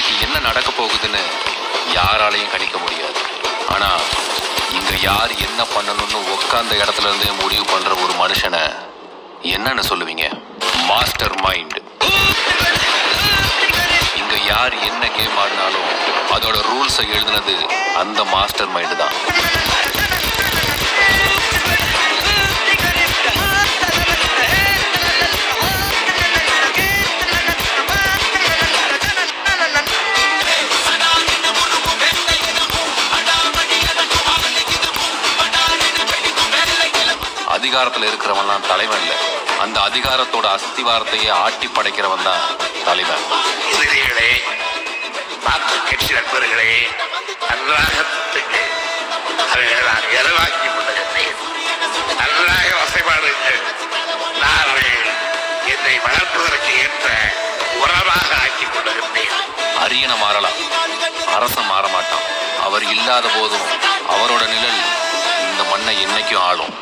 நாளைக்கு என்ன நடக்க போகுதுன்னு யாராலையும் கணிக்க முடியாது. ஆனா இங்க யார் என்ன பண்ணணும்னு உட்கார்ந்த இடத்துல இருந்தே முடிவு பண்ற ஒரு மனுஷனை என்னன்னு சொல்லுவீங்க? Master mind. இங்க யார் என்ன கேம் ஆடினாலும் அதோட ரூல்ஸை எழுதுனது அந்த மாஸ்டர் மைண்ட் தான். அதிகாரத்துல இருக்கிறவன் தலைவன் இல்ல, அந்த அதிகாரத்தோட அஸ்திவாரத்தையே ஆட்டி படைக்கிறவன் தான் தலைவன். எதிரிகளே, மாற்று கட்சி நண்பர்களே, நன்றாக நான் இரவாக்கி கொண்டிருந்தேன். நன்றாக வசைபாடுங்கள். நான் என்னை வளர்ப்பதற்கு ஏற்ற உரமாக ஆக்கிக் கொண்டிருந்தேன். அரியணை மாறலாம், அரசன் மாற மாட்டான். அவர் இல்லாத போதும் அவரோட நிழல் இந்த மண்ணை என்னைக்கும் ஆளும்.